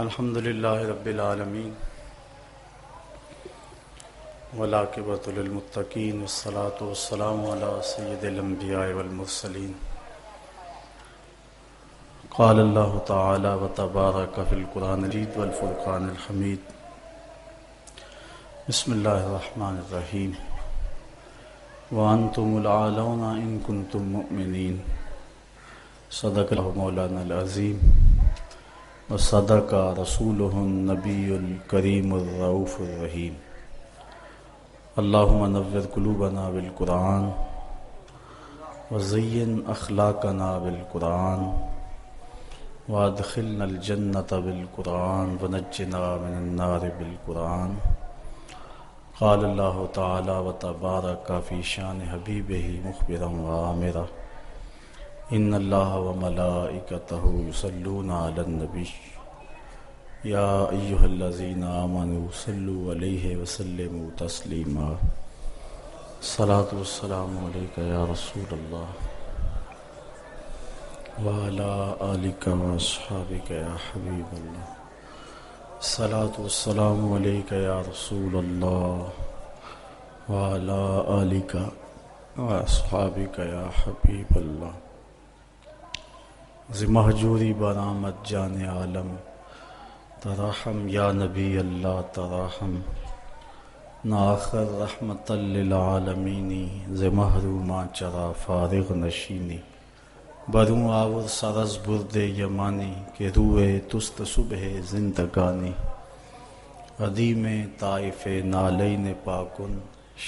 الحمد للہ رب العالمین والعاقبۃ للمتقین والصلاۃ والسلام علی سید الانبیاء والمرسلین قال اللہ تعالی وتبارک فی القرآن المجید والفرقان الحمید بسم اللہ الرحمن الرحیم وانتم العالون ان کنتم مؤمنین صدق اللہ مولانا العظیم وصدق رسولہ النبی الکریم الرؤوف الرحیم اللہم نور قلوبنا بالقرآن وزین اخلاقنا بالقرآن وادخلنا الجنۃ بالقرآن ونجنا من النار بالقرآن قال اللہ تعالی وتبارک فی شان حبیبہ مخبرا وآمرا ان اللہ وملائکتہ یصلون علی النبی یا ایہا الذین آمنوا صلوا علیہ وسلموا تسلیما الصلاۃ والسلام علیک یا رسول اللہ وعلی آلک واصحابک یا حبیب اللہ الصلاۃ والسلام علیک یا رسول اللہ وعلی آلک واصحابک یا حبیب اللہ ز مہجوری برآمد جان عالم تراحم یا نبی اللہ تراحم ناخر رحمت للعالمینی ز محروماں چرا فارغ نشینی بروں آور سرز برد یمانی کہ روئے تست صبح زندگانی عدیم طائف نالین پاکن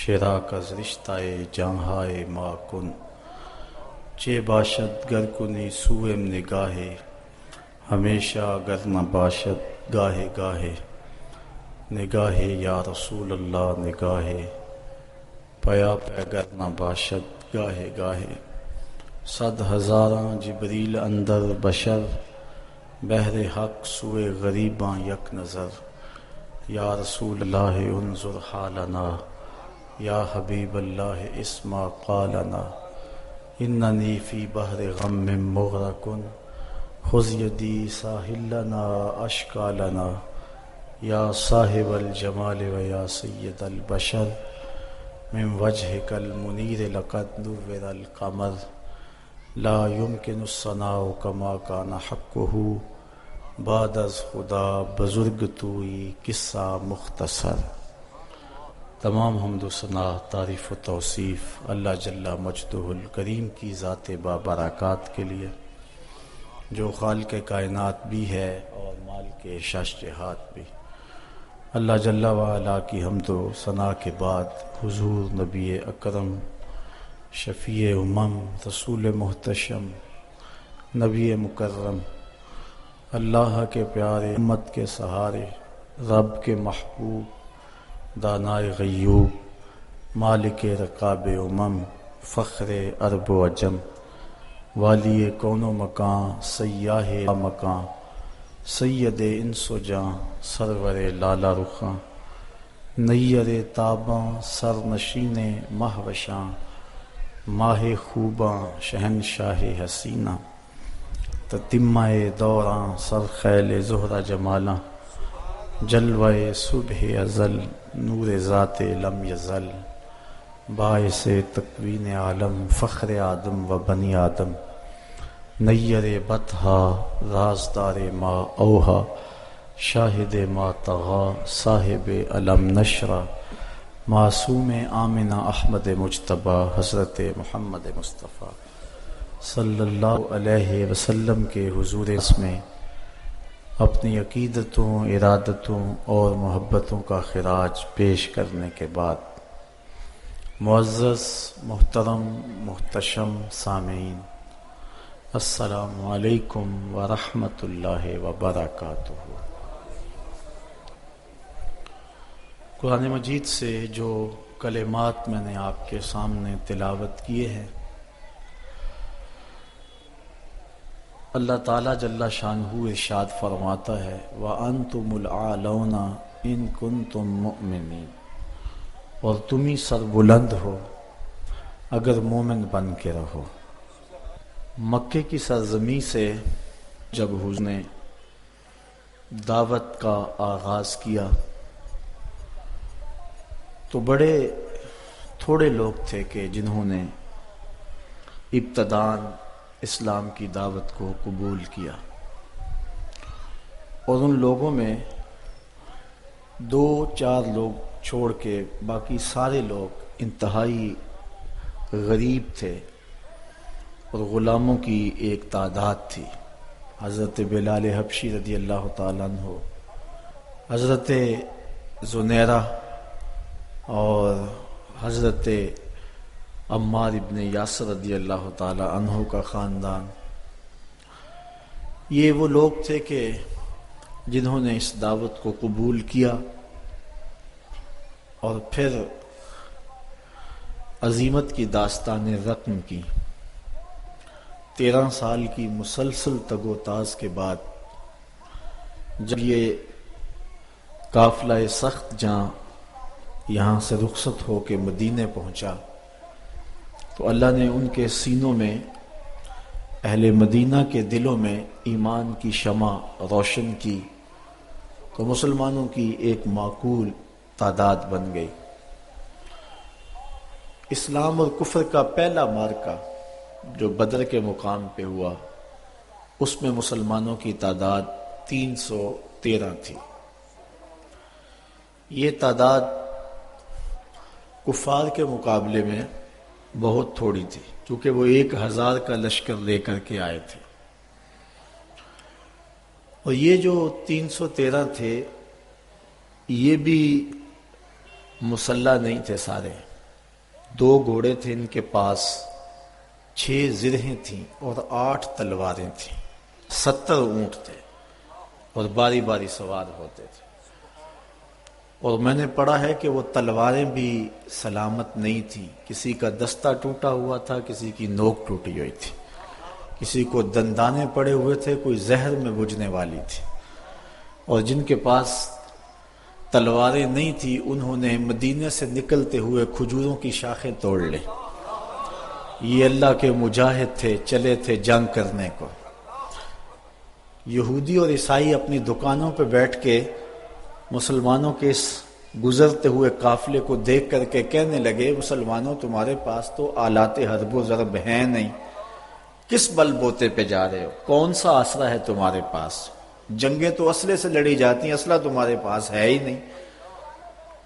شراک از رشتہ جہاں ماکن چے باشد گر کنی سوئم نگاہے ہمیشہ گر نہ باشد گاہے گاہے نگاہے یا رسول اللہ نگاہے پیا پہ گر نہ باشد گاہے گاہے صد ہزاراں جبریل اندر بشر بہر حق سوئے غریباں یک نظر یا رسول اللہ انظر حالنا یا حبیب اللہ اسمع قالنا اننی فی بحر غم مغرقن خذ یدی ساحلنا اشکالنا یا صاحب الجمال و یا سید البشر من وجهک المنیر لقد نور القمر لا يمکن الثناء کما کان حقہ بعد از خدا بزرگ توئی قصہ مختصر تمام حمد و ثنا تعریف و توصیف اللہ جل مجدہ الکریم کی ذات بابرکات کے لیے جو خالق کائنات بھی ہے اور مالک شش جہات بھی۔ اللہ جل وعلا کی حمد و ثنا کے بعد حضور نبی اکرم شفیع امم رسول محتشم نبی مکرم اللہ کے پیارے امت کے سہارے رب کے محبوب دانائے غیوب مالک رقاب امم فخر عرب و عجم والی کون و مکان سیاہ مکان سید انس و جاں سرور لالا رخاں نیر تاباں سر نشین مہوشاں ماہ خوباں شہنشاہ حسینہ تتمہ دوراں سر خیل زہرہ جمالاں جلوہ صبح ازل نور ذات لم یزل باعث تکوین عالم فخر آدم و بنی آدم نیر بطحا رازدار ما اوہا شاہد ما طغا صاحب علم نشرہ معصوم آمنہ احمد مجتبی حضرت محمد مصطفیٰ صلی اللہ علیہ وسلم کے حضور میں اپنی عقیدتوں ارادتوں اور محبتوں کا خراج پیش کرنے کے بعد معزز محترم محتشم سامعین السلام علیکم ورحمۃ اللہ وبرکاتہ۔ قرآن مجید سے جو کلمات میں نے آپ کے سامنے تلاوت کیے ہیں، اللہ تعالیٰ جل شانہ ارشاد فرماتا ہے وَأَنْتُمُ الْأَعْلَوْنَ إِن كُنتُم مُؤْمِنِينَ، اور تم ہی سربلند ہو اگر مومن بن کے رہو۔ مکے کی سرزمین سے جب حضور نے دعوت کا آغاز کیا تو بڑے تھوڑے لوگ تھے کہ جنہوں نے ابتداً اسلام کی دعوت کو قبول کیا، اور ان لوگوں میں 2-4 لوگ چھوڑ کے باقی سارے لوگ انتہائی غریب تھے اور غلاموں کی ایک تعداد تھی۔ حضرت بلال حبشی رضی اللہ تعالیٰ عنہ، حضرت زنیرہ اور حضرت عمار ابن یاسر رضی اللہ تعالیٰ عنہ کا خاندان، یہ وہ لوگ تھے کہ جنہوں نے اس دعوت کو قبول کیا اور پھر عزیمت کی داستان رقم کی۔ 13 سال کی مسلسل تگ و تاز کے بعد جب یہ قافلہ سخت جاں یہاں سے رخصت ہو کے مدینے پہنچا تو اللہ نے ان کے سینوں میں، اہل مدینہ کے دلوں میں ایمان کی شمع روشن کی، تو مسلمانوں کی ایک معقول تعداد بن گئی۔ اسلام اور کفر کا پہلا معرکہ جو بدر کے مقام پہ ہوا، اس میں مسلمانوں کی تعداد 313 تھی۔ یہ تعداد کفار کے مقابلے میں بہت تھوڑی تھی، کیونکہ وہ 1000 کا لشکر لے کر کے آئے تھے، اور یہ جو 313 تھے یہ بھی مسلح نہیں تھے سارے۔ 2 گھوڑے تھے ان کے پاس، 6 زرہیں تھیں اور 8 تلواریں تھیں، 70 اونٹ تھے اور باری باری سوار ہوتے تھے۔ اور میں نے پڑھا ہے کہ وہ تلواریں بھی سلامت نہیں تھیں، کسی کا دستہ ٹوٹا ہوا تھا، کسی کی نوک ٹوٹی ہوئی تھی، کسی کو دندانے پڑے ہوئے تھے، کوئی زہر میں بجھنے والی تھی۔ اور جن کے پاس تلواریں نہیں تھی انہوں نے مدینے سے نکلتے ہوئے کھجوروں کی شاخیں توڑ لی۔ یہ اللہ کے مجاہد تھے، چلے تھے جنگ کرنے کو۔ یہودی اور عیسائی اپنی دکانوں پہ بیٹھ کے مسلمانوں کے اس گزرتے ہوئے قافلے کو دیکھ کر کے کہنے لگے، مسلمانوں تمہارے پاس تو آلات حرب و ضرب ہیں نہیں، کس بل بوتے پہ جا رہے ہو؟ کون سا اسلحہ ہے تمہارے پاس؟ جنگیں تو اسلحے سے لڑی جاتی ہیں، اسلحہ تمہارے پاس ہے ہی نہیں۔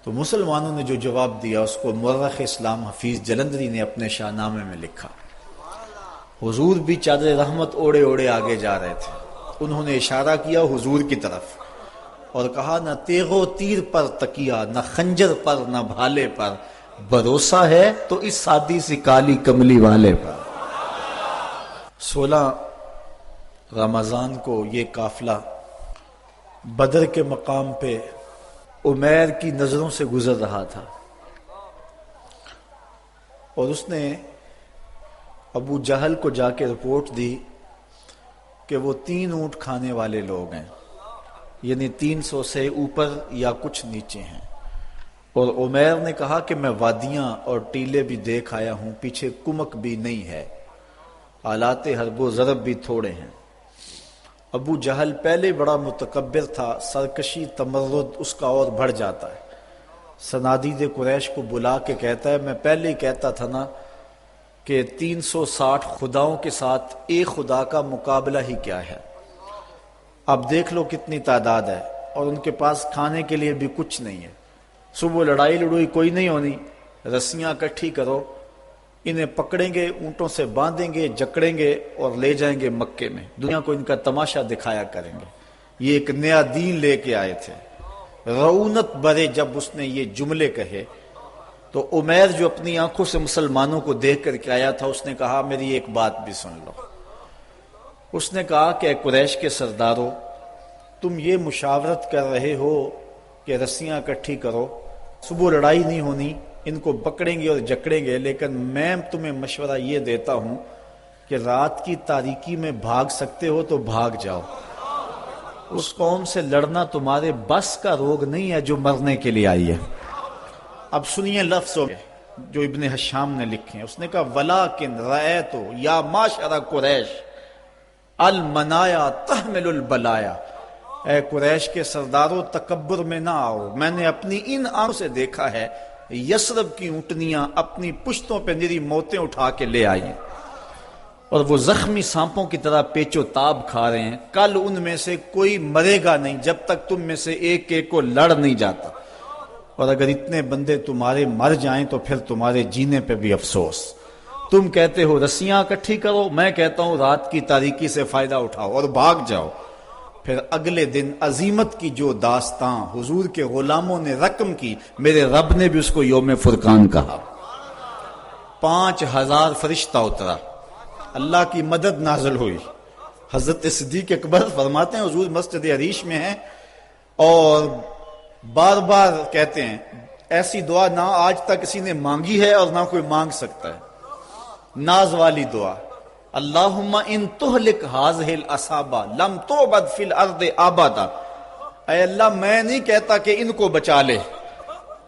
تو مسلمانوں نے جو جواب دیا اس کو مورخ اسلام حفیظ جلندری نے اپنے شاہ نامے میں لکھا۔ حضور بھی چادر رحمت اوڑے اوڑے آگے جا رہے تھے، انہوں نے اشارہ کیا حضور کی طرف اور کہا، نہ تیغ و تیر پر تکیہ، نہ خنجر پر، نہ بھالے پر، بھروسہ ہے تو اس سادی سی کالی کملی والے پر۔ 16 رمضان کو یہ قافلہ بدر کے مقام پہ عمیر کی نظروں سے گزر رہا تھا، اور اس نے ابو جہل کو جا کے رپورٹ دی کہ وہ 3 اونٹ کھانے والے لوگ ہیں، یعنی 300 سے اوپر یا کچھ نیچے ہیں۔ اور عمیر نے کہا کہ میں وادیاں اور ٹیلے بھی دیکھ آیا ہوں، پیچھے کمک بھی نہیں ہے، آلات حرب و ضرب بھی تھوڑے ہیں۔ ابو جہل پہلے بڑا متکبر تھا، سرکشی تمرد اس کا اور بڑھ جاتا ہے۔ صنادید قریش کو بلا کے کہتا ہے، میں پہلے ہی کہتا تھا نا کہ 360 خداؤں کے ساتھ ایک خدا کا مقابلہ ہی کیا ہے، اب دیکھ لو کتنی تعداد ہے، اور ان کے پاس کھانے کے لیے بھی کچھ نہیں ہے۔ صبح لڑائی لڑوئی کوئی نہیں ہونی، رسیاں اکٹھی کرو، انہیں پکڑیں گے، اونٹوں سے باندھیں گے، جکڑیں گے اور لے جائیں گے مکے میں، دنیا کو ان کا تماشا دکھایا کریں گے۔ یہ ایک نیا دین لے کے آئے تھے۔ رعونت برے جب اس نے یہ جملے کہے تو عمیر جو اپنی آنکھوں سے مسلمانوں کو دیکھ کر کے آیا تھا، اس نے کہا میری ایک بات بھی سن لو۔ اس نے کہا کہ اے قریش کے سردارو، تم یہ مشاورت کر رہے ہو کہ رسیاں اکٹھی کرو، صبح لڑائی نہیں ہونی، ان کو پکڑیں گے اور جکڑیں گے، لیکن میں تمہیں مشورہ یہ دیتا ہوں کہ رات کی تاریکی میں بھاگ سکتے ہو تو بھاگ جاؤ۔ اس قوم سے لڑنا تمہارے بس کا روگ نہیں ہے جو مرنے کے لیے آئی ہے۔ اب سنیے لفظ جو ابن حشام نے لکھے ہیں، اس نے کہا وَلَٰكِنْ رَأَيْتُ يَا مَعْشَرَ قُرَيْشٍ الْمَنَايَا تَحْمِلُ الْبَلَايَا، اے قریش کے سرداروں تکبر میں نہ آؤ، میں نے اپنی ان آنکھوں سے دیکھا ہے یثرب کی اونٹنیاں اپنی پشتوں پہ نری موتیں اٹھا کے لے آئی ہیں اور وہ زخمی سانپوں کی طرح پیچ و تاب کھا رہے ہیں، کل ان میں سے کوئی مرے گا نہیں جب تک تم میں سے ایک ایک کو لڑ نہیں جاتا، اور اگر اتنے بندے تمہارے مر جائیں تو پھر تمہارے جینے پہ بھی افسوس۔ تم کہتے ہو رسیاں اکٹھی کرو، میں کہتا ہوں رات کی تاریکی سے فائدہ اٹھاؤ اور بھاگ جاؤ۔ پھر اگلے دن عظیمت کی جو داستان حضور کے غلاموں نے رقم کی، میرے رب نے بھی اس کو یوم فرقان کہا۔ 5000 فرشتہ اترا، اللہ کی مدد نازل ہوئی۔ حضرت صدیق اکبر فرماتے ہیں حضور مسجد عریش میں ہیں اور بار بار کہتے ہیں ایسی دعا نہ آج تک کسی نے مانگی ہے اور نہ کوئی مانگ سکتا ہے، ناز والی دعا، اللہم ان تہلک ہذہ العصابہ لم تعبد فی الارض ابدا۔ اے اللہ میں نہیں کہتا کہ ان کو بچا لے،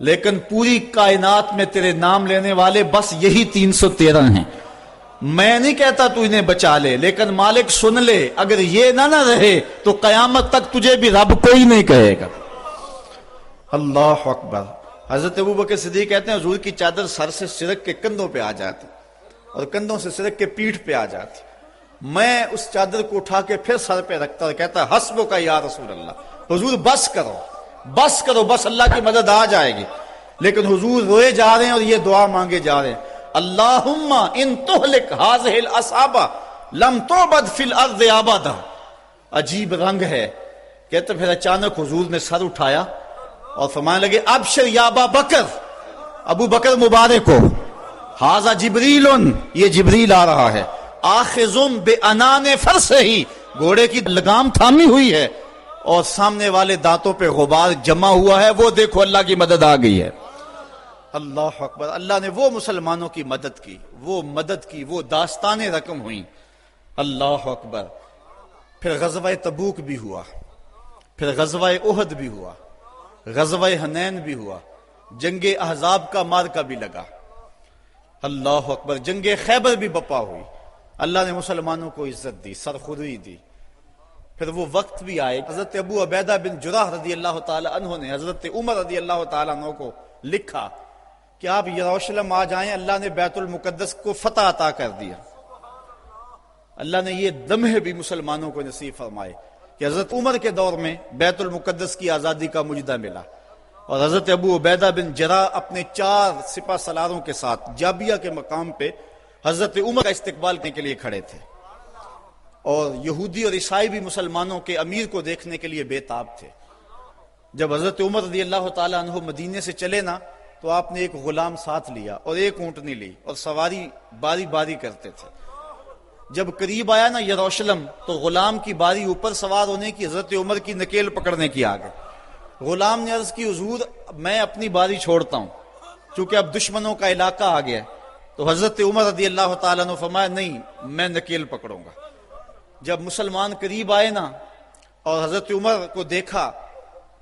لیکن پوری کائنات میں تیرے نام لینے والے بس یہی 313 ہیں۔ میں نہیں کہتا تو انہیں بچا لے، لیکن مالک سن لے اگر یہ نہ رہے تو قیامت تک تجھے بھی رب کوئی نہیں کہے گا۔ اللہ اکبر۔ حضرت ابوبکر صدیق کہتے ہیں حضور کی چادر سر سے سرک کے کندھوں پہ آ جاتی اور کندھوں سے سرک کے پیٹھ پہ آ جاتی، میں اس چادر کو اٹھا کے پھر سر پہ رکھتا اور کہتا حسبک یا رسول اللہ، حضور بس کرو بس کرو، بس اللہ کی مدد آ جائے گی۔ لیکن حضور روئے جا رہے ہیں اور یہ دعا مانگے جا رہے ہیں، اللہم ان تہلک ہذہ العصابہ لم تعبد فی الارض ابدا۔ عجیب رنگ ہے۔ کہتے پھر اچانک حضور نے سر اٹھایا اور فرمانے لگے ابشر یا ابا بکر، ابو بکر مبارک ہو، ھذا جبریل، یہ جبریل آ رہا ہے، آخذم بانان فرسہ، گھوڑے کی لگام تھامی ہوئی ہے اور سامنے والے دانتوں پہ غبار جمع ہوا ہے، وہ دیکھو اللہ کی مدد آ گئی ہے۔ اللہ اکبر۔ اللہ نے وہ مسلمانوں کی مدد کی، وہ مدد کی، وہ داستانیں رقم ہوئیں۔ اللہ اکبر۔ پھر غزوہ تبوک بھی ہوا، پھر غزوہ احد بھی ہوا، غزوہ حنین بھی ہوا، جنگ احزاب کا مارکہ بھی لگا۔ اللہ اکبر۔ جنگ خیبر بھی بپا ہوئی، اللہ نے مسلمانوں کو عزت دی، سرخوری دی۔ پھر وہ وقت بھی آئے، حضرت ابو عبیدہ بن جراح رضی اللہ تعالی عنہ نے حضرت عمر رضی اللہ تعالی عنہ کو لکھا کہ آپ یروشلم آ جائیں، اللہ نے بیت المقدس کو فتح عطا کر دیا۔ اللہ نے یہ لمحے بھی مسلمانوں کو نصیب فرمائے کہ حضرت عمر کے دور میں بیت المقدس کی آزادی کا مجدہ ملا، اور حضرت ابو عبیدہ بن جراح اپنے 4 سپہ سالاروں کے ساتھ جابیہ کے مقام پہ حضرت عمر کا استقبال کرنے کے لیے کھڑے تھے، اور یہودی اور عیسائی بھی مسلمانوں کے امیر کو دیکھنے کے لیے بے تاب تھے۔ جب حضرت عمر رضی اللہ تعالی عنہ مدینے سے چلے نا تو آپ نے ایک غلام ساتھ لیا اور ایک اونٹنی لی اور سواری باری باری کرتے تھے۔ جب قریب آیا نا یروشلم تو غلام کی باری اوپر سوار ہونے کی، حضرت عمر کی نکیل پکڑنے کی آگے۔ غلام نے عرض کی حضور میں اپنی باری چھوڑتا ہوں چونکہ اب دشمنوں کا علاقہ آ گیا ہے، تو حضرت عمر رضی اللہ تعالیٰ نے فرمایا نہیں میں نکیل پکڑوں گا۔ جب مسلمان قریب آئے نا اور حضرت عمر کو دیکھا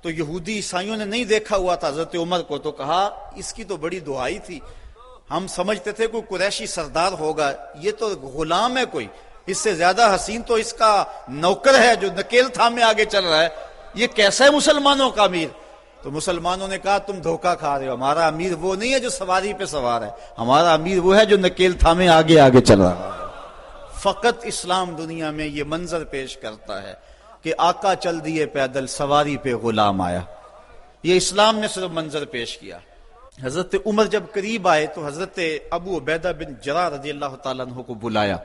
تو یہودی عیسائیوں نے نہیں دیکھا ہوا تھا حضرت عمر کو، تو کہا اس کی تو بڑی دعائی تھی، ہم سمجھتے تھے کوئی قریشی سردار ہوگا، یہ تو غلام ہے، کوئی اس سے زیادہ حسین تو اس کا نوکر ہے جو نکیل تھامے آگے چل رہا ہے، یہ کیسا ہے مسلمانوں کا امیر؟ تو مسلمانوں نے کہا تم دھوکہ کھا رہے ہو، ہمارا امیر وہ نہیں ہے جو سواری پہ سوار ہے، ہمارا امیر وہ ہے جو نکیل تھامے آگے آگے چل رہا ہے۔ فقط اسلام دنیا میں یہ منظر پیش کرتا ہے کہ آقا چل دیے پیدل، سواری پہ غلام آیا، یہ اسلام نے صرف منظر پیش کیا۔ حضرت عمر جب قریب آئے تو حضرت ابو عبیدہ بن جراح رضی اللہ تعالیٰ عنہ کو بلایا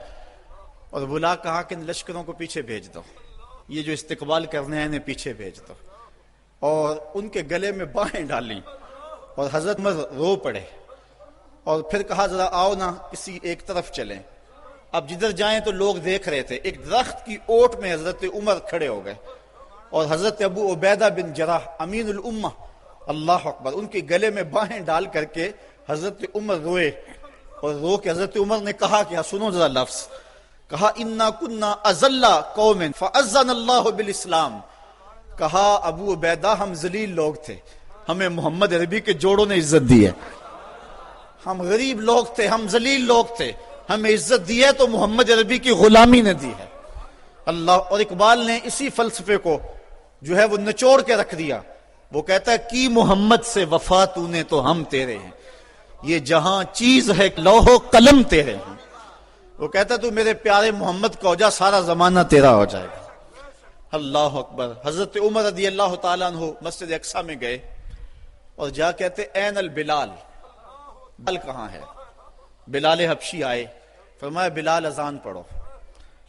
اور بلا کہا کہ ان لشکروں کو پیچھے بھیج دو، یہ جو استقبال کرنے ہیں انہیں پیچھے بھیج دو، اور ان کے گلے میں باہیں ڈالیں، اور حضرت عمر رو پڑے اور پھر کہا ذرا آؤ نا کسی ایک طرف چلیں۔ اب جدھر جائیں تو لوگ دیکھ رہے تھے، ایک درخت کی اوٹ میں حضرت عمر کھڑے ہو گئے اور حضرت ابو عبیدہ بن جراح امین الامہ، اللہ اکبر، ان کے گلے میں باہیں ڈال کر کے حضرت عمر روئے، اور رو کے حضرت عمر نے کہا کہ سنو ذرا لفظ، کہا انا کنا اذل قوم فاذن اللہ بالاسلام، کہا ابو عبیدہ ہم ذلیل لوگ تھے، ہمیں محمد عربی کے جوڑوں نے عزت دی ہے، ہم غریب لوگ تھے، ہم ذلیل لوگ تھے، ہمیں عزت دی ہے تو محمد عربی کی غلامی نے دی ہے۔ اللہ، اور اقبال نے اسی فلسفے کو جو ہے وہ نچوڑ کے رکھ دیا. وہ کہتا ہے کی محمد سے وفا تو نے تو ہم تیرے ہیں، یہ جہاں چیز ہے لوح و قلم تیرے ہیں. وہ کہتا ہے تو میرے پیارے محمد کا ہو جا، سارا زمانہ تیرا ہو جائے گا. اللہ اکبر. حضرت عمر رضی اللہ تعالیٰ عنہ مسجد اقصیٰ میں گئے اور جا کہتے این البلال، بلال کہاں ہے؟ بلال حبشی آئے، فرمایا بلال اذان پڑھو.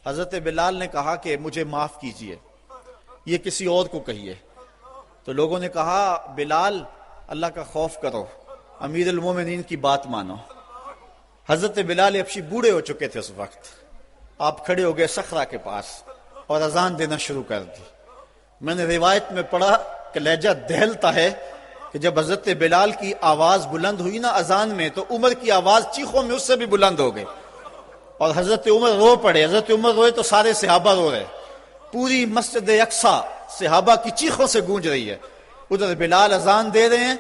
حضرت بلال نے کہا کہ مجھے معاف کیجئے، یہ کسی اور کو کہیے. تو لوگوں نے کہا بلال اللہ کا خوف کرو، امیر المومنین کی بات مانو. حضرت بلال حبشی بوڑھے ہو چکے تھے اس وقت. آپ کھڑے ہو گئے صخرہ کے پاس اور اذان دینا شروع کر دی. میں نے روایت میں پڑھا کہ لہجہ دہلتا ہے کہ جب حضرت بلال کی آواز بلند ہوئی نا اذان میں، تو عمر کی آواز چیخوں میں اس سے بھی بلند ہو گئی اور حضرت عمر رو پڑے. حضرت عمر روئے تو سارے صحابہ رو رہے، پوری مسجد اقصیٰ صحابہ کی چیخوں سے گونج رہی ہے. ادھر بلال اذان دے رہے ہیں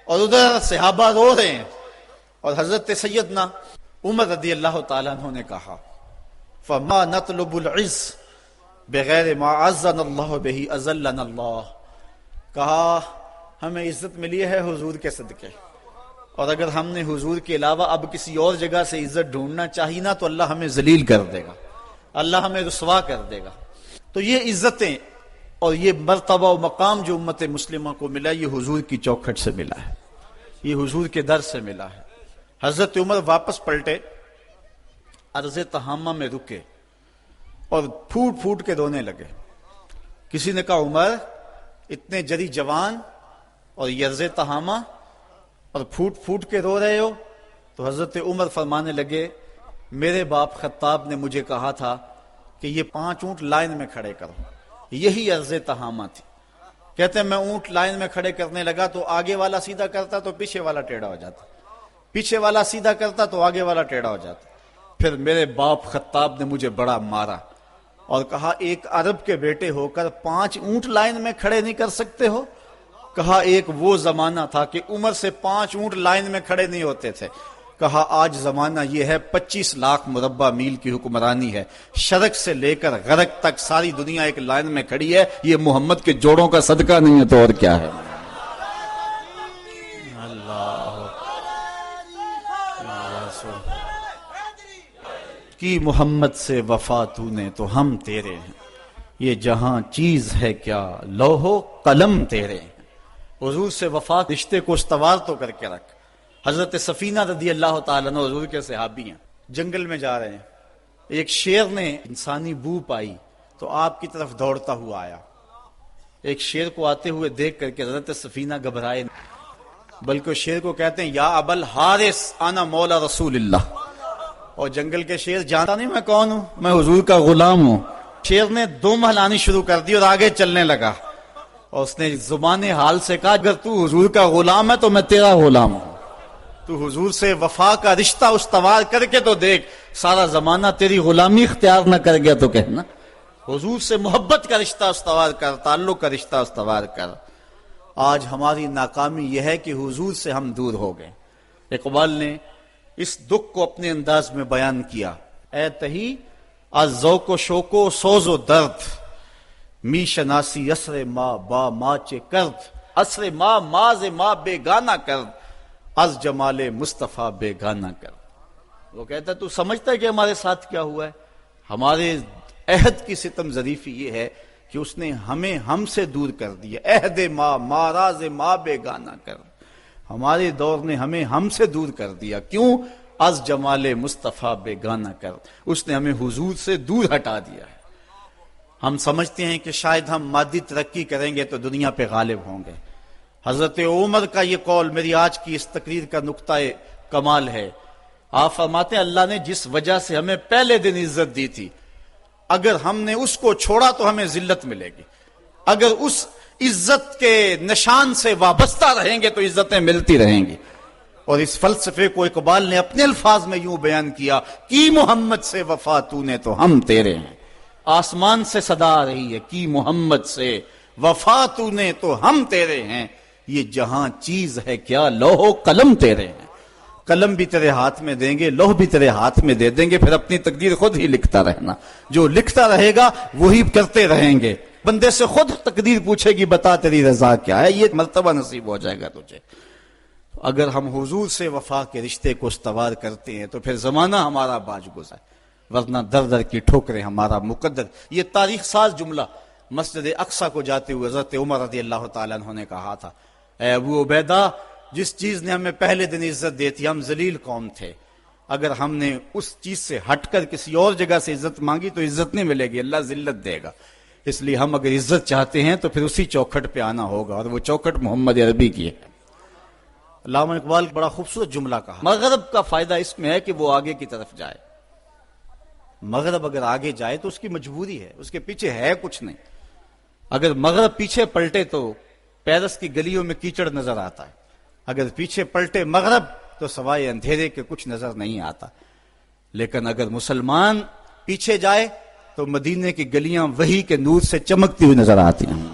اور ادھر صحابہ رو رہے ہیں. اور حضرت سیدنا عمر رضی اللہ تعالیٰ عنہ نے کہا فما نطلب العز بغیر ما عزنا اللہ بہ اذلنا اللہ. کہا ہمیں عزت ملی ہے حضور کے صدقے، اور اگر ہم نے حضور کے علاوہ اب کسی اور جگہ سے عزت ڈھونڈنا چاہی نا تو اللہ ہمیں ذلیل کر دے گا، اللہ ہمیں رسوا کر دے گا. تو یہ عزتیں اور یہ مرتبہ و مقام جو امت مسلمہ کو ملا، یہ حضور کی چوکھٹ سے ملا ہے، یہ حضور کے در سے ملا ہے. حضرت عمر واپس پلٹے، عرض تہامہ میں رکے اور پھوٹ پھوٹ کے رونے لگے. کسی نے کہا عمر اتنے جری جوان اور یہ عرض تہامہ اور پھوٹ پھوٹ کے رو رہے ہو؟ تو حضرت عمر فرمانے لگے میرے باپ خطاب نے مجھے کہا تھا کہ یہ 5 اونٹ لائن میں کھڑے کرو، یہی عرض تہامہ تھی. کہتے ہیں میں اونٹ لائن میں کھڑے کرنے لگا تو آگے والا سیدھا کرتا تو پیچھے والا ٹیڑھا ہو جاتا، پیچھے والا سیدھا کرتا تو آگے والا ٹیڑھا ہو جاتا. پھر میرے باپ خطاب نے مجھے بڑا مارا اور کہا ایک عرب کے بیٹے ہو کر 5 اونٹ لائن میں کھڑے نہیں کر سکتے ہو؟ کہا ایک وہ زمانہ تھا کہ عمر سے 5 اونٹ لائن میں کھڑے نہیں ہوتے تھے. کہا آج زمانہ یہ ہے 25 لاکھ مربع میل کی حکمرانی ہے، شرق سے لے کر غرب تک ساری دنیا ایک لائن میں کھڑی ہے. یہ محمد کے جوڑوں کا صدقہ نہیں ہے تو اور کیا ہے؟ کی محمد سے وفا تو نے تو ہم تیرے ہیں، یہ جہاں چیز ہے کیا لوح و قلم تیرے ہیں. حضور سے وفا رشتے کو استوار تو کر کے رکھ. حضرت سفینہ رضی اللہ تعالیٰ عنہ حضور کے صحابی ہیں، جنگل میں جا رہے ہیں. ایک شیر نے انسانی بو پائی تو آپ کی طرف دوڑتا ہوا آیا. ایک شیر کو آتے ہوئے دیکھ کر کے حضرت سفینہ گھبرائے، بلکہ شیر کو کہتے ہیں یا ابا الحارث انا مولا رسول اللہ. اور جنگل کے شیر جانتا نہیں میں کون ہوں، میں حضور کا غلام ہوں. شیر نے دم ہلانی شروع کر دی اور آگے چلنے لگا اور اس نے زبان حال سے کہا اگر تو حضور کا غلام ہے تو میں تیرا غلام ہوں. تو حضور سے وفا کا رشتہ استوار کر کے تو دیکھ، سارا زمانہ تیری غلامی اختیار نہ کر گیا تو کہنا. حضور سے محبت کا رشتہ استوار کر، تعلق کا رشتہ استوار کر. آج ہماری ناکامی یہ ہے کہ حضور سے ہم دور ہو گئے. اقبال نے اس دکھ کو اپنے انداز میں بیان کیا. اے تہی از ذوق و شوق و سوز و درد، می شناسی اسر ما با ما چے کرد، اسر ما ماز ما بیگانہ کرد، از جمال مصطفیٰ بیگانہ کرد. وہ کہتا ہے تو سمجھتا ہے کہ ہمارے ساتھ کیا ہوا ہے؟ ہمارے عہد کی ستم ظریفی یہ ہے کہ اس نے ہمیں ہم سے دور کر دیا. عہد ما ماراز ما بیگانہ کرد، ہمارے دور نے ہمیں ہم سے دور کر دیا. کیوں؟ از جمال مصطفیٰ بیگانہ کر، اس نے ہمیں حضور سے دور ہٹا دیا ہے. ہم سمجھتے ہیں کہ شاید ہم مادی ترقی کریں گے تو دنیا پہ غالب ہوں گے. حضرت عمر کا یہ قول میری آج کی اس تقریر کا نقطہ کمال ہے. آپ فرماتے ہیں اللہ نے جس وجہ سے ہمیں پہلے دن عزت دی تھی، اگر ہم نے اس کو چھوڑا تو ہمیں ذلت ملے گی. اگر اس عزت کے نشان سے وابستہ رہیں گے تو عزتیں ملتی رہیں گی. اور اس فلسفے کو اقبال نے اپنے الفاظ میں یوں بیان کیا کی محمد سے وفا تو نے تو ہم تیرے ہیں. آسمان سے صدا آ رہی ہے کی محمد سے وفا تو نے تو ہم تیرے ہیں، یہ جہاں چیز ہے کیا لوح و قلم تیرے ہیں. قلم بھی تیرے ہاتھ میں دیں گے، لوح بھی تیرے ہاتھ میں دے دیں گے، پھر اپنی تقدیر خود ہی لکھتا رہنا. جو لکھتا رہے گا وہی کرتے رہیں گے. بندے سے خود تقدیر پوچھے گی بتا تیری رضا کیا ہے، یہ مرتبہ نصیب ہو جائے گا تجھے۔ اگر ہم حضور سے وفا کے رشتے کو استوار کرتے ہیں تو پھر زمانہ ہمارا باج گزر، ورنہ در در کی ٹھوکریں ہمارا مقدر۔ یہ تاریخ ساز جملہ مسجد اقصی کو جاتے ہوئے حضرت عمر رضی اللہ تعالیٰ عنہ نے کہا تھا، اے ابو عبیدہ، جس چیز نے ہمیں پہلے دن عزت دی تھی، ہم ذلیل قوم تھے، اگر ہم نے اس چیز سے ہٹ کر کسی اور جگہ سے عزت مانگی تو عزت نہیں ملے گی، اللہ ذلت دے گا۔ اس لیے ہم اگر عزت چاہتے ہیں تو پھر اسی چوکھٹ پہ آنا ہوگا، اور وہ چوکھٹ محمد عربی کی ہے۔ علامہ اقبال بڑا خوبصورت جملہ کہا، مغرب کا فائدہ اس میں ہے کہ وہ آگے کی طرف جائے۔ مغرب اگر آگے جائے تو اس کی مجبوری ہے، اس کے پیچھے ہے کچھ نہیں۔ اگر مغرب پیچھے پلٹے تو پیرس کی گلیوں میں کیچڑ نظر آتا ہے، اگر پیچھے پلٹے مغرب تو سوائے اندھیرے کے کچھ نظر نہیں آتا۔ لیکن اگر مسلمان پیچھے جائے تو مدینے کی گلیاں وحی کے نور سے چمکتی ہوئی نظر آتی ہیں۔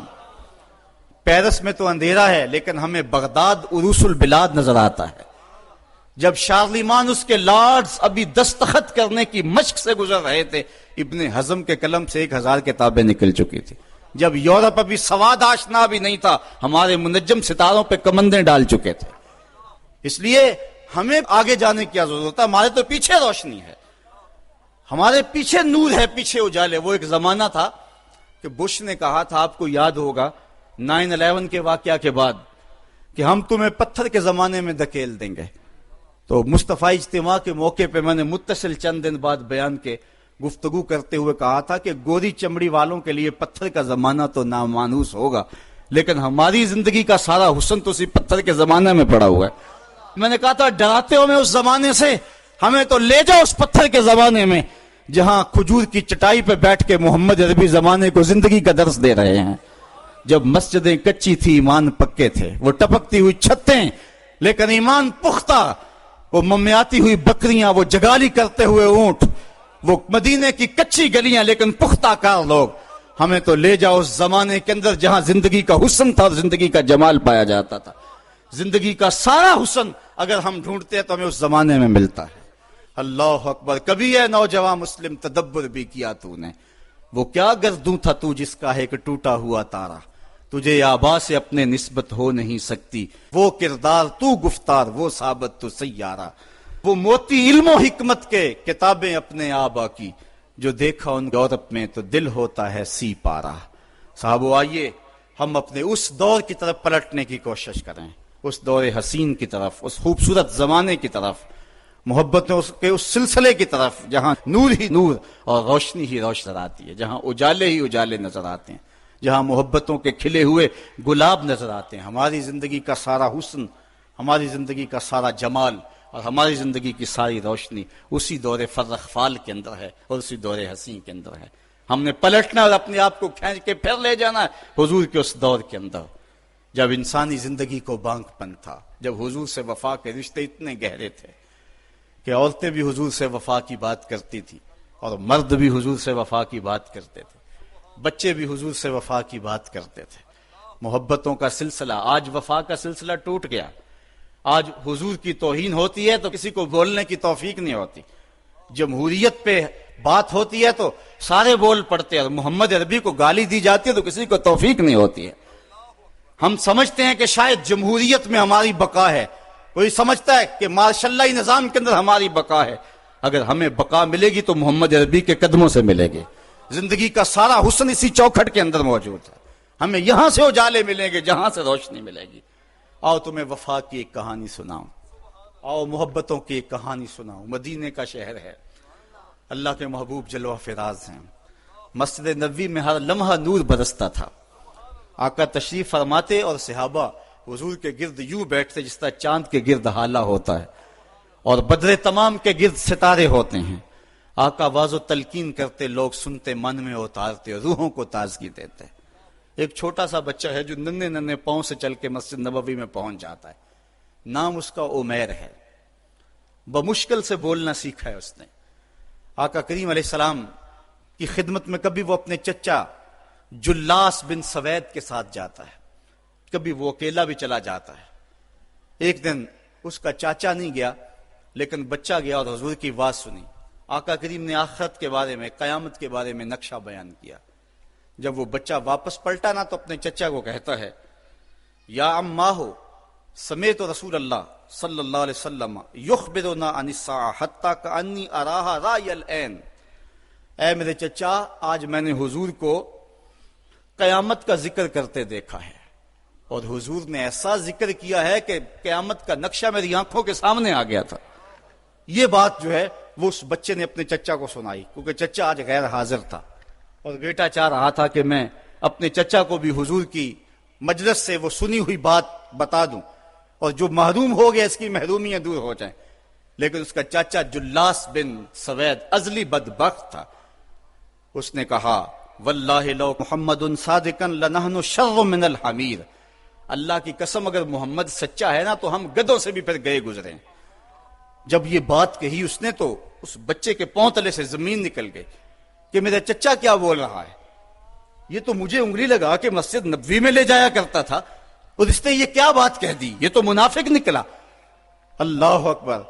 پیرس میں تو اندھیرا ہے لیکن ہمیں بغداد عروس البلاد نظر آتا ہے۔ جب شارلیمان اس کے لارڈز ابھی دستخط کرنے کی مشق سے گزر رہے تھے، ابن حزم کے قلم سے 1000 کتابیں نکل چکی تھی۔ جب یورپ ابھی سواد آشنا بھی نہیں تھا، ہمارے منجم ستاروں پہ کمندیں ڈال چکے تھے۔ اس لیے ہمیں آگے جانے کی ضرورت ہے، ہمارے تو پیچھے روشنی ہے، ہمارے پیچھے نور ہے، پیچھے اجالے۔ وہ ایک زمانہ تھا کہ بش نے کہا تھا، آپ کو یاد ہوگا 9/11 کے واقعہ کے بعد، کہ ہم تمہیں پتھر کے زمانے میں دھکیل دیں گے۔ تو مصطفی اجتماع کے موقع پہ میں نے متصل چند دن بعد بیان کے گفتگو کرتے ہوئے کہا تھا کہ گوری چمڑی والوں کے لیے پتھر کا زمانہ تو نامانوس ہوگا، لیکن ہماری زندگی کا سارا حسن تو اسی پتھر کے زمانے میں پڑا ہوا ہے۔ میں نے کہا تھا، ڈراتے ہو میں اس زمانے سے، ہمیں تو لے جاؤ اس پتھر کے زمانے میں جہاں کھجور کی چٹائی پہ بیٹھ کے محمد عربی زمانے کو زندگی کا درس دے رہے ہیں۔ جب مسجدیں کچی تھی، ایمان پکے تھے، وہ ٹپکتی ہوئی چھتیں لیکن ایمان پختہ، وہ ممیاتی ہوئی بکریاں، وہ جگالی کرتے ہوئے اونٹ، وہ مدینے کی کچی گلیاں لیکن پختہ کار لوگ۔ ہمیں تو لے جاؤ اس زمانے کے اندر جہاں زندگی کا حسن تھا اور زندگی کا جمال پایا جاتا تھا۔ زندگی کا سارا حسن اگر ہم ڈھونڈتے ہیں تو ہمیں اس زمانے میں ملتا ہے۔ اللہ اکبر، کبھی ہے نوجوان مسلم تدبر بھی کیا تو نے، وہ کیا گردوں تھا تو جس کا ہے ایک ٹوٹا ہوا تارا، تجھے آبا سے اپنے نسبت ہو نہیں سکتی، وہ کردار تو گفتار، وہ ثابت تو سیارہ، وہ موتی علم و حکمت کے کتابیں اپنے آبا کی، جو دیکھا ان یورپ میں تو دل ہوتا ہے سی پارا۔ صاحبو، آئیے ہم اپنے اس دور کی طرف پلٹنے کی کوشش کریں، اس دور حسین کی طرف، اس خوبصورت زمانے کی طرف، محبتوں کے اس سلسلے کی طرف جہاں نور ہی نور اور روشنی ہی روشن آتی ہے، جہاں اجالے ہی اجالے نظر آتے ہیں، جہاں محبتوں کے کھلے ہوئے گلاب نظر آتے ہیں۔ ہماری زندگی کا سارا حسن، ہماری زندگی کا سارا جمال اور ہماری زندگی کی ساری روشنی اسی دور فرخ فال کے اندر ہے اور اسی دور حسین کے اندر ہے۔ ہم نے پلٹنا اور اپنے آپ کو کھینچ کے پھر لے جانا ہے حضور کے اس دور کے اندر جب انسانی زندگی کو بانک پن تھا، جب حضور سے وفا کے رشتے اتنے گہرے تھے کہ عورتیں بھی حضور سے وفا کی بات کرتی تھی اور مرد بھی حضور سے وفا کی بات کرتے تھے، بچے بھی حضور سے وفا کی بات کرتے تھے۔ محبتوں کا سلسلہ، آج وفا کا سلسلہ ٹوٹ گیا۔ آج حضور کی توہین ہوتی ہے تو کسی کو بولنے کی توفیق نہیں ہوتی، جمہوریت پہ بات ہوتی ہے تو سارے بول پڑتے ہیں، اور محمد عربی کو گالی دی جاتی ہے تو کسی کو توفیق نہیں ہوتی ہے۔ ہم سمجھتے ہیں کہ شاید جمہوریت میں ہماری بقا ہے، کوئی سمجھتا ہے کہ ماشاء اللہ نظام کے اندر ہماری بقا ہے۔ اگر ہمیں بقا ملے گی تو محمد عربی کے قدموں سے ملے گی۔ زندگی کا سارا حسن اسی چوکھٹ کے اندر موجود ہے، ہمیں یہاں سے اجالے ملیں گے، جہاں سے روشنی ملے گی۔ آؤ تمہیں وفا کی ایک کہانی سناؤں، آؤ محبتوں کی ایک کہانی سناؤں۔ مدینے کا شہر ہے، اللہ کے محبوب جلوہ فراز ہیں، مسجد نبوی میں ہر لمحہ نور برستا تھا۔ آقا تشریف فرماتے اور صحابہ حضور کے گرد یوں بیٹھتے جس طرح چاند کے گرد ہالہ ہوتا ہے اور بدر تمام کے گرد ستارے ہوتے ہیں۔ آقا واز و تلقین کرتے، لوگ سنتے، من میں اتارتے اور روحوں کو تازگی دیتے۔ ایک چھوٹا سا بچہ ہے جو ننھے ننھے پاؤں سے چل کے مسجد نبوی میں پہنچ جاتا ہے، نام اس کا عمیر ہے، بمشکل سے بولنا سیکھا ہے اس نے۔ آقا کریم علیہ السلام کی خدمت میں کبھی وہ اپنے چچا جلاس بن سوید کے ساتھ جاتا ہے، کبھی وہ اکیلا بھی چلا جاتا ہے۔ ایک دن اس کا چاچا نہیں گیا لیکن بچہ گیا اور حضور کی بات سنی۔ آقا کریم نے آخرت کے بارے میں، قیامت کے بارے میں نقشہ بیان کیا۔ جب وہ بچہ واپس پلٹا نا تو اپنے چچا کو کہتا ہے یا اماں ہو سمیت رسول اللہ صلی اللہ علیہ وسلم یخبرنا عن الساعہ حتی کانی اراہا رای العین، اے میرے چچا آج میں نے حضور کو قیامت کا ذکر کرتے دیکھا ہے، اور حضور نے ایسا ذکر کیا ہے کہ قیامت کا نقشہ میری آنکھوں کے سامنے آ گیا تھا۔ یہ بات جو ہے وہ اس بچے نے اپنے چچا کو سنائی، کیونکہ چچا آج غیر حاضر تھا، اور بیٹا چاہ رہا تھا کہ میں اپنے چچا کو بھی حضور کی مجلس سے وہ سنی ہوئی بات بتا دوں، اور جو محروم ہو گیا اس کی محرومیاں دور ہو جائیں۔ لیکن اس کا چاچا جلاس بن سوید ازلی بدبخت تھا، اس نے کہا واللہ لو محمد صادقا لنحن شر من الحمیر، اللہ کی قسم اگر محمد سچا ہے نا تو ہم گدھوں سے بھی پھر گئے گزرے ہیں۔ جب یہ بات کہی اس نے تو اس بچے کے پاؤں تلے سے زمین نکل گئی کہ میرا چچا کیا بول رہا ہے، یہ تو مجھے انگلی لگا کے مسجد نبوی میں لے جایا کرتا تھا، اور اس نے یہ کیا بات کہہ دی، یہ تو منافق نکلا۔ اللہ اکبر،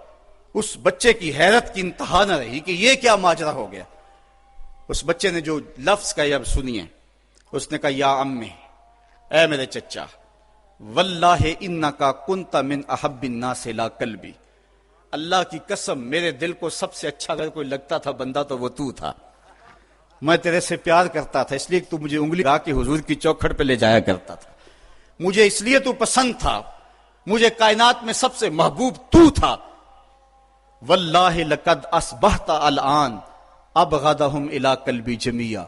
اس بچے کی حیرت کی انتہا نہ رہی کہ یہ کیا ماجرا ہو گیا۔ اس بچے نے جو لفظ کہا اب سنیے، اس نے کہا یا امی، اے میرے چچا، واللہ انکا کنت من احب الناس الی قلبی، اللہ کی قسم میرے دل کو سب سے اچھا اگر کوئی لگتا تھا بندہ تو وہ تو تھا، میں تیرے سے پیار کرتا تھا، اس لیے تو مجھے انگلی لگا کے حضور کی چوکھٹ پہ لے جایا کرتا تھا، مجھے اس لیے تو پسند تھا، مجھے کائنات میں سب سے محبوب تو تھا، واللہ لقد اصبحت الان ابغضهم الی قلبی جمیعا،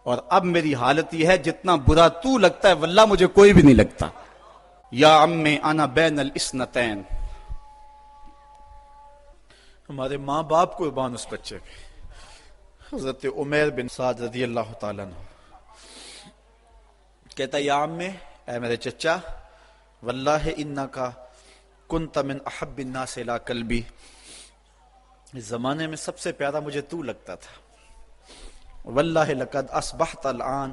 اور اب میری حالت یہ ہے جتنا برا تو لگتا ہے واللہ مجھے کوئی بھی نہیں لگتا۔ یا امی انا بین الاثنتین، ہمارے ماں باپ قربان اس بچے پہ۔ حضرت عمیر بن سعد رضی اللہ تعالیٰ عنہ کہتا یا امی، اے میرے چچا، واللہ انکا کنت من احب الناس الی قلبی، اس زمانے میں سب سے پیارا مجھے تو لگتا تھا، واللہ لقد اصبحت الان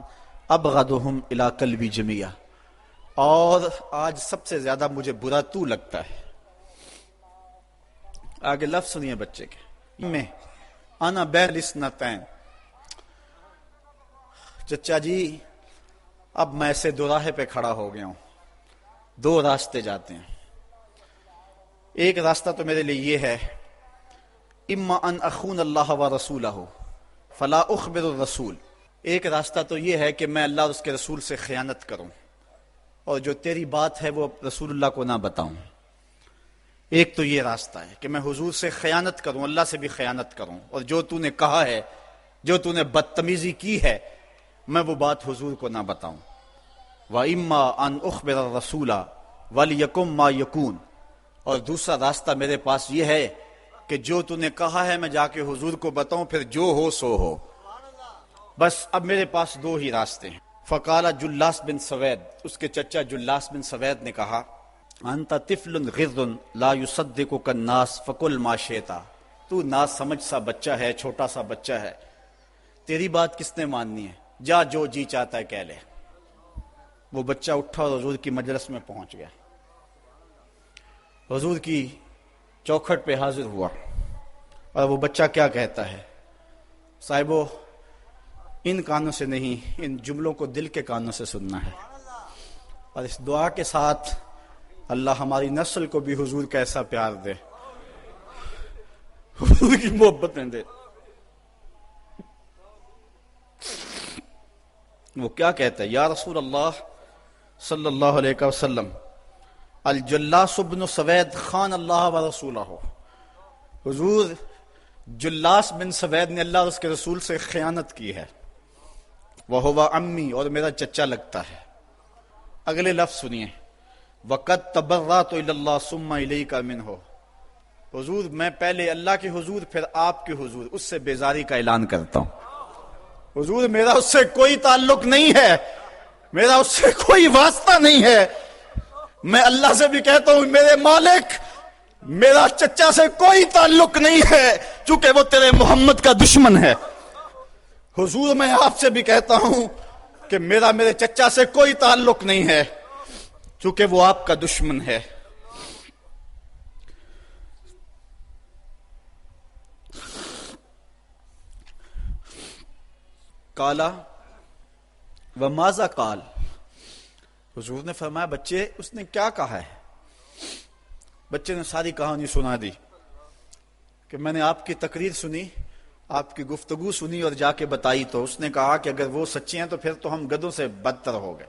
ابغضهم الی قلبی جمیعا، اور آج سب سے زیادہ مجھے برا تو لگتا ہے۔ آگے لفظ سنیے بچے کے، میں انا بین الاثنتین، چچا جی اب میں ایسے دو راہے پہ کھڑا ہو گیا ہوں، دو راستے جاتے ہیں، ایک راستہ تو میرے لیے یہ ہے اما ان اخون اللہ و رسولہ فلا اخبر الرسول، ایک راستہ تو یہ ہے کہ میں اللہ اور اس کے رسول سے خیانت کروں اور جو تیری بات ہے وہ رسول اللہ کو نہ بتاؤں، ایک تو یہ راستہ ہے کہ میں حضور سے خیانت کروں، اللہ سے بھی خیانت کروں، اور جو تو نے کہا ہے، جو تو نے بدتمیزی کی ہے، میں وہ بات حضور کو نہ بتاؤں۔ وَإِمَّا أَنْ أُخْبِرَ الرَّسُولَ وَلِيَكُمْ مَا يَكُونَ، اور دوسرا راستہ میرے پاس یہ ہے کہ جو تو نے کہا ہے میں جا کے حضور کو بتاؤں، پھر جو ہو سو ہو، بس اب میرے پاس دو ہی راستے ہیں۔ فقال جلاس بن سوید، اس کے چچا جلاس بن سوید نے کہا انت طفل غض لا يصدقك الناس فقل ما شئت، تو نا سمجھ سا بچہ ہے، چھوٹا سا بچہ ہے، تیری بات کس نے ماننی ہے، جا جو جی چاہتا ہے کہہ لے۔ وہ بچہ اٹھا اور حضور کی مجلس میں پہنچ گیا، حضور کی چوکھٹ پہ حاضر ہوا، اور وہ بچہ کیا کہتا ہے، صاحبو ان کانوں سے نہیں، ان جملوں کو دل کے کانوں سے سننا ہے، اور اس دعا کے ساتھ اللہ ہماری نسل کو بھی حضور کا ایسا پیار دے، حضور کی محبت میں دے۔ وہ کیا کہتا ہے، یا رسول اللہ صلی اللہ علیہ وسلم الجلاس بن سوید خان اللہ و رسولہ، حضور جلاس بن سوید نے اللہ اور اس کے رسول سے خیانت کی ہے، وَهُوَ عَمِّي، اور میرا چچا لگتا ہے۔ اگلے لفظ سنیے، وَقَدْ تَبَرَّأْتُ إِلَى اللَّهِ ثُمَّ إِلَيْكَ مِنْهُ، حضور میں پہلے اللہ کے حضور پھر آپ کے حضور اس سے بیزاری کا اعلان کرتا ہوں، حضور میرا اس سے کوئی تعلق نہیں ہے، میرا اس سے کوئی واسطہ نہیں ہے، میں اللہ سے بھی کہتا ہوں میرے مالک میرا چچا سے کوئی تعلق نہیں ہے چونکہ وہ تیرے محمد کا دشمن ہے۔ حضور میں آپ سے بھی کہتا ہوں کہ میرا میرے چچا سے کوئی تعلق نہیں ہے چونکہ وہ آپ کا دشمن ہے۔ کالا وَمَاذَا قَالَ، حضور نے فرمایا بچے اس نے کیا کہا ہے؟ بچے نے ساری کہانی سنا دی کہ میں نے آپ کی تقریر سنی، آپ کی گفتگو سنی اور جا کے بتائی، تو اس نے کہا کہ اگر وہ سچے ہیں تو پھر تو ہم گدھوں سے بدتر ہو گئے۔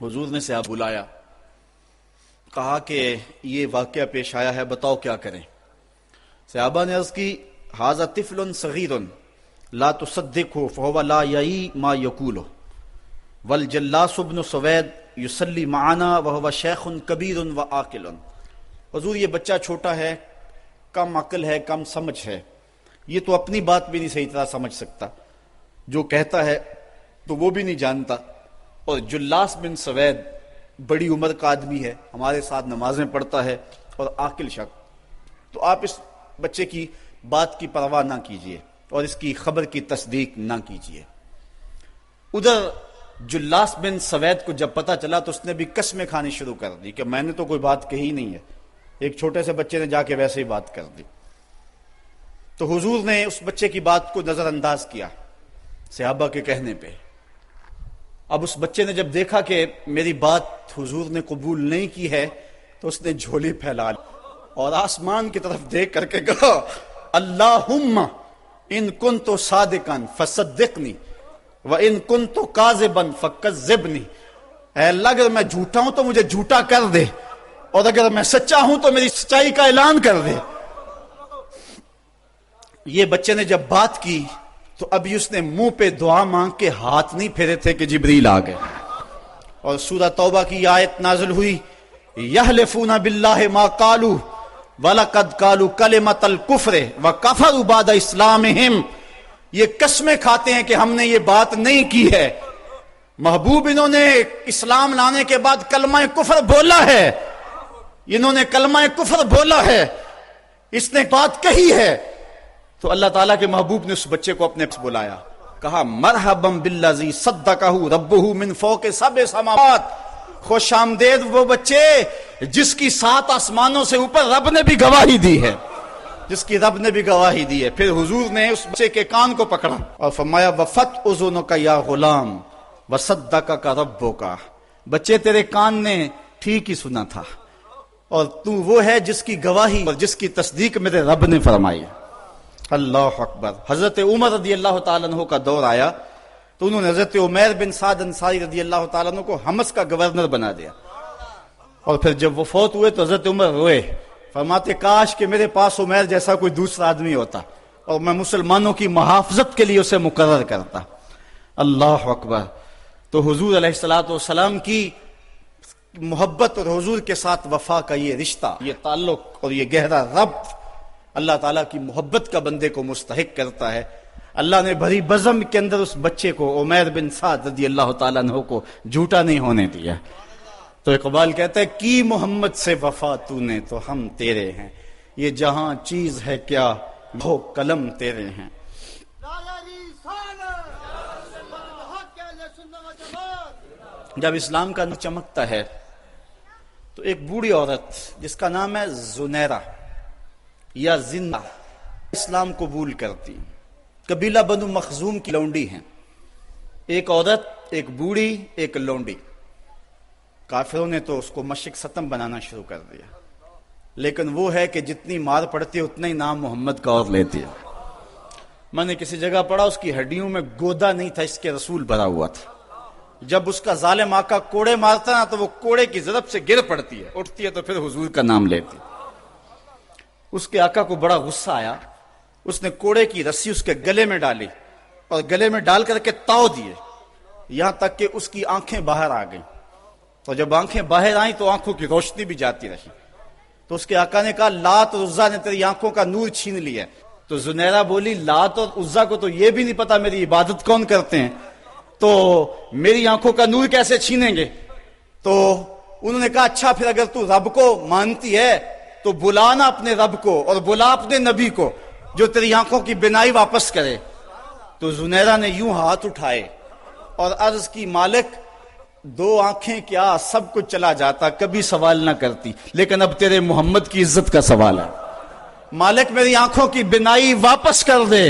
حضور نے صحابہ بلایا، کہا کہ یہ واقعہ پیش آیا ہے، بتاؤ کیا کریں؟ صحابہ نے عرض کی ھذا طفل صغیر لا تصدقه فهو لا یعی ما یقول والجلاس بن سوید یصلی معنا وهو شیخ کبیر وعاقل۔ حضور یہ بچہ چھوٹا ہے، کم عقل ہے، کم سمجھ ہے، یہ تو اپنی بات بھی نہیں صحیح طرح سمجھ سکتا، جو کہتا ہے تو وہ بھی نہیں جانتا، اور جلاس بن سوید بڑی عمر کا آدمی ہے، ہمارے ساتھ نمازیں پڑھتا ہے اور عاقل شخص، تو آپ اس بچے کی بات کی پرواہ نہ کیجیے اور اس کی خبر کی تصدیق نہ کیجیے۔ ادھر جلاس بن سوید کو جب پتہ چلا تو اس نے بھی قسمیں کھانی شروع کر دی کہ میں نے تو کوئی بات کہی نہیں ہے، ایک چھوٹے سے بچے نے جا کے ویسے ہی بات کر دی۔ تو حضور نے اس بچے کی بات کو نظر انداز کیا صحابہ کے کہنے پہ۔ اب اس بچے نے جب دیکھا کہ میری بات حضور نے قبول نہیں کی ہے تو اس نے جھولی پھیلا لی اور آسمان کی طرف دیکھ کر کے کہا اللہم ان کنت صادقا فصدقنی وان کنت کاذبا فکذبنی، اے اللہ اگر میں جھوٹا ہوں تو مجھے جھوٹا کر دے، اور اگر میں سچا ہوں تو میری سچائی کا اعلان کر دے۔ یہ بچے نے جب بات کی تو ابھی اس نے منہ پہ دعا مانگ کے ہاتھ نہیں پھیرے تھے کہ جبریل آ گئے، اور سورہ توبہ کی آیت نازل ہوئی یحلفون باللہ ما قالوا وَلَقَدْ قَالُوا كَلِمَةَ الْكُفْرِ وَكَفَرُوا بَعْدَ اسلامہم، یہ قسمیں کھاتے ہیں کہ ہم نے یہ بات نہیں کی ہے۔ محبوب انہوں نے اسلام لانے کے بعد کلمہ کفر بولا ہے، انہوں نے کلمہ کفر بولا ہے، اس نے بات کہی ہے۔ تو اللہ تعالیٰ کے محبوب نے اس بچے کو اپنے پاس بلایا، کہا مرحبا بالذی صدقہ ربہ من فوق سبع سماوات، خوش آمدید وہ بچے جس کی 7 آسمانوں سے اوپر رب نے بھی گواہی دی ہے، جس کی رب نے بھی گواہی دی ہے۔ پھر حضور نے اس بچے کے کان کو پکڑا اور فرمایا وفت اذنک یا غلام وصدقک ربک، بچے تیرے کان نے ٹھیک ہی سنا تھا، اور تو وہ ہے جس کی گواہی اور جس کی تصدیق میرے رب نے فرمائی۔ اللہ اکبر۔ حضرت عمر رضی اللہ تعالیٰ عنہ کا دور آیا تو انہوں نے حضرت عمیر بن سعد انصاری رضی اللہ تعالیٰ عنہ کو حمص کا گورنر بنا دیا، اور پھر جب وہ فوت ہوئے تو حضرت عمر روئے، فرماتے کاش کہ میرے پاس عمیر جیسا کوئی دوسرا آدمی ہوتا اور میں مسلمانوں کی محافظت کے لیے اسے مقرر کرتا۔ اللہ اکبر۔ تو حضور علیہ الصلوۃ والسلام کی محبت اور حضور کے ساتھ وفا کا یہ رشتہ، یہ تعلق اور یہ گہرا ربط اللہ تعالیٰ کی محبت کا بندے کو مستحق کرتا ہے۔ اللہ نے بھری بزم کے اندر اس بچے کو عمیر بن سعد رضی اللہ تعالیٰ عنہ کو جھوٹا نہیں ہونے دیا۔ تو اقبال کہتا ہے کی محمد سے وفا تو نے تو ہم تیرے ہیں، یہ جہاں چیز ہے کیا وہ قلم تیرے ہیں۔ جب اسلام کا نور چمکتا ہے تو ایک بوڑھی عورت جس کا نام ہے زنیرہ یا زندہ اسلام قبول کرتی، قبیلہ بنو مخزوم کی لونڈی ہیں، ایک عورت، ایک بوڑھی، ایک لونڈی۔ کافروں نے تو اس کو مشرق ستم بنانا شروع کر دیا، لیکن وہ ہے کہ جتنی مار پڑتی ہے اتنا ہی نام محمد کا اور لیتی ہے۔ میں نے کسی جگہ پڑھا اس کی ہڈیوں میں گودا نہیں تھا، اس کے رسول بھرا ہوا تھا، جب اس کا ظالم آقا کوڑے مارتا نا تو وہ کوڑے کی ضرب سے گر پڑتی ہے، اٹھتی ہے تو پھر حضور کا نام لیتی۔ اس کے آقا کو بڑا غصہ آیا، اس نے کوڑے کی رسی اس کے گلے میں ڈالی اور گلے میں ڈال کر کے تاؤ دیے، یہاں تک کہ اس کی آنکھیں باہر آ گئیں، اور جب آنکھیں باہر آئیں تو آنکھوں کی روشنی بھی جاتی رہی۔ تو اس کے آقا نے کہا لات اور عزا نے تیری آنکھوں کا نور چھین لیا۔ تو زنیرہ بولی لات اور عزا کو تو یہ بھی نہیں پتا میری عبادت کون کرتے ہیں، تو میری آنکھوں کا نور کیسے چھینیں گے؟ تو انہوں نے کہا اچھا پھر اگر تو رب کو مانتی ہے تو بلانا اپنے رب کو اور بلا اپنے نبی کو جو تیری آنکھوں کی بینائی واپس کرے۔ تو زنیرہ نے یوں ہاتھ اٹھائے اور عرض کی مالک 2 آنکھیں کیا سب کچھ چلا جاتا، کبھی سوال نہ کرتی، لیکن اب تیرے محمد کی عزت کا سوال ہے، مالک میری آنکھوں کی بینائی واپس کر دے۔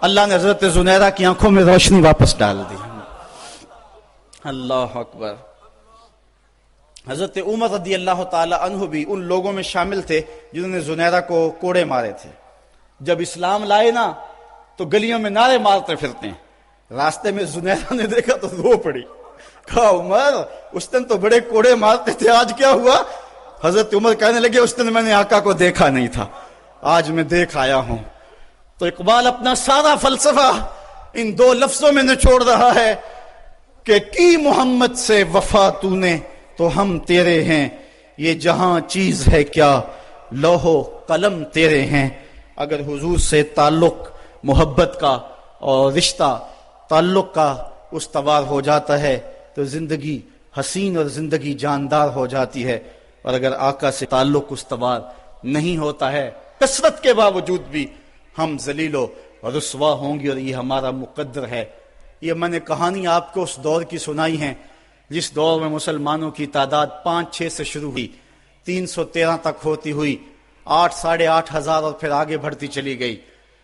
اللہ نے حضرت زنیرہ کی آنکھوں میں روشنی واپس ڈال دی۔ اللہ اکبر. حضرت عمر رضی اللہ تعالی عنہ بھی ان لوگوں میں شامل تھے جنہوں نے زنیرہ کو کوڑے مارے تھے. جب اسلام لائے نا تو گلیوں میں نعرے مارتے پھرتے ہیں. راستے میں زنیرہ نے دیکھا تو رو پڑی. کہا عمر اس دن تو بڑے کوڑے مارتے تھے، آج کیا ہوا؟ حضرت عمر کہنے لگے اس دن میں نے آقا کو دیکھا نہیں تھا، آج میں دیکھ آیا ہوں. تو اقبال اپنا سارا فلسفہ ان دو لفظوں میں نچوڑ رہا ہے کہ کی محمد سے وفا تو نے تو ہم تیرے ہیں، یہ جہاں چیز ہے کیا لوح و قلم تیرے ہیں. اگر حضور سے تعلق محبت کا اور رشتہ تعلق کا استوار ہو جاتا ہے تو زندگی حسین اور زندگی جاندار ہو جاتی ہے. اور اگر آقا سے تعلق استوار نہیں ہوتا ہے، کثرت کے باوجود بھی ہم ذلیل و رسوا ہوں گے، اور یہ ہمارا مقدر ہے. یہ میں نے کہانی آپ کو اس دور کی سنائی ہے جس دور میں مسلمانوں کی تعداد 5-6 سے شروع ہوئی، 313 تک ہوتی ہوئی 8 ساڑھے 8 ہزار اور پھر آگے بڑھتی چلی گئی،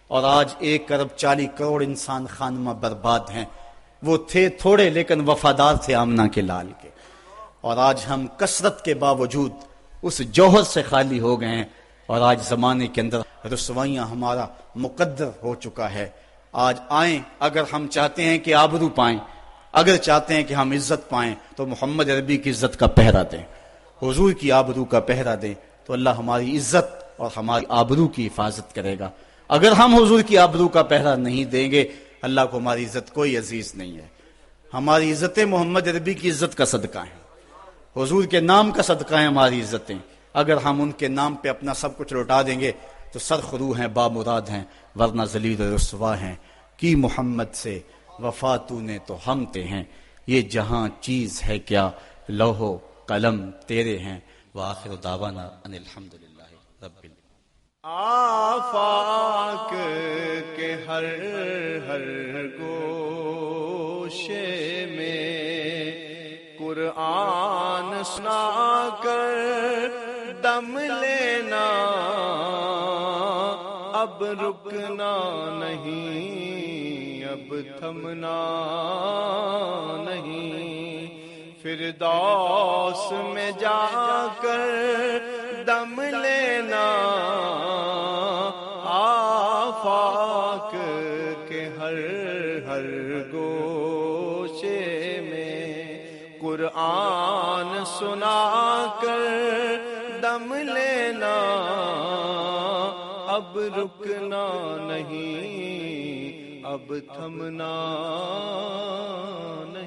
اور آج 1 ارب 40 کروڑ انسان خانمہ برباد ہیں. وہ تھے تھوڑے لیکن وفادار تھے آمنہ کے لال کے. اور آج ہم کثرت کے باوجود اس جوہر سے خالی ہو گئے ہیں، اور آج زمانے کے اندر رسوائیاں ہمارا مقدر ہو چکا ہے. آج آئیں، اگر ہم چاہتے ہیں کہ آبرو پائیں، اگر چاہتے ہیں کہ ہم عزت پائیں تو محمد عربی کی عزت کا پہرا دیں، حضور کی آبرو کا پہرا دیں، تو اللہ ہماری عزت اور ہماری آبرو کی حفاظت کرے گا. اگر ہم حضور کی آبرو کا پہرا نہیں دیں گے، اللہ کو ہماری عزت کوئی عزیز نہیں ہے. ہماری عزتیں محمد عربی کی عزت کا صدقہ ہیں، حضور کے نام کا صدقہ ہیں ہماری عزتیں. اگر ہم ان کے نام پہ اپنا سب کچھ لوٹا دیں گے تو سرخرو ہیں، بامراد ہیں، ورنہ ذلیل و رسوا ہیں. کی محمد سے وفا تو نے تو ہم تے ہیں، یہ جہاں چیز ہے کیا لوح و قلم تیرے ہیں. وآخر دعوانا ان الحمدللہ رب العالمین. آفاق کے ہر ہر گوشے میں قرآن سنا کر دم لینا، اب رکنا نہیں، اب تھمنا نہیں. فردوس میں جا کر دم لینا، آفاق کے ہر ہر گوشے میں قرآن سنا کر دم لینا، اب رکنا نہیں، اب تھمنا نہیں.